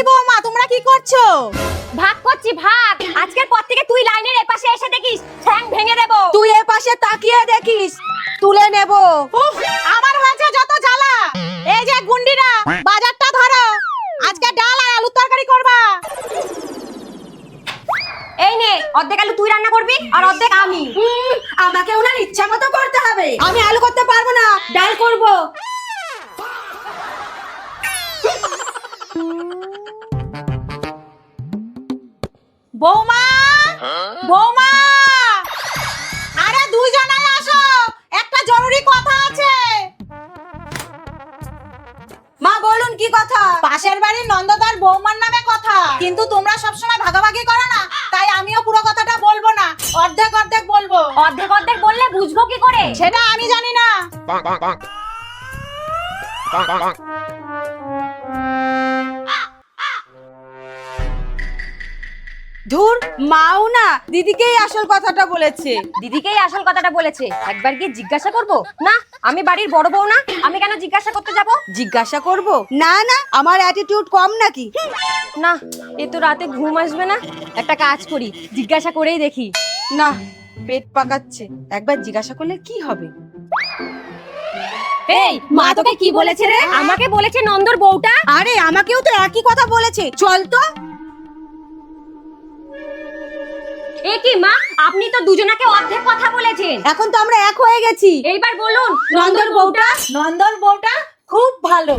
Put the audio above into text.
কি বৌমা, তোমরা কি করছো? ভাগ করছি ভাগ। আজকের পর থেকে তুই লাইনের এপাশে এসে দেখিস, ঠ্যাং ভেঙে দেব। তুই এ পাশে তাকিয়ে দেখিস, তুলে নেব। আমার হয়েছে যত জ্বালা। এই যে গুন্ডিরা, বাজারটা ধরো, আজকে ডাল আর আলুর তরকারি করবা। এই নে, অর্ধেক আলু তুই রান্না করবি আর অর্ধেক আমি। আমাকে ওনার ইচ্ছা মতো করতে হবে। আমি আলু করতে পারবো না, ডাল করব। বৌমা, বৌমা, আরে দুইজনাই আসো, একটা জরুরি কথা আছে। মা বলুন কি কথা? পাশের বাড়ির নন্দদার বৌমার নামে কথা, কিন্তু তোমরা সবসময় ভাগাভাগি করো না, তাই আমিও পুরো কথাটা বলবো না, অর্ধেক অর্ধেক বলবো। অর্ধেক অর্ধেক বললে বুঝবো কি করে? সেটা আমি জানি না। Bonk, bonk, bonk. Bonk, bonk, bonk. ধুর, মাও না দিদিকেই আসল কথাটা বলেছে। দিদিকেই আসল কথাটা বলেছে, একবার কি জিজ্ঞাসা করব? না, আমি বাড়ির বড় বউ না, আমি কেন জিজ্ঞাসা করতে যাব? জিজ্ঞাসা করব? না না, আমার অ্যাটিটিউড কম নাকি? না, এ তো রাতে ঘুম আসবে না। একটা কাজ করি, জিজ্ঞাসা করেই দেখি। না, পেট পাকাচ্ছে, একবার জিজ্ঞাসা করলে কি হবে? এই, মা তোকে কি বলেছে রে? আমাকে বলেছে নন্দর বউটা। আরে আমাকেও তো একই কথা বলেছে, চল তো। এ কি মা, আপনি তো দুজনাকে অর্ধেক কথা বলেছেন। এখন তো আমরা এক হয়ে গেছি। এইবার বলুন নন্দর বউটা খুব ভালো।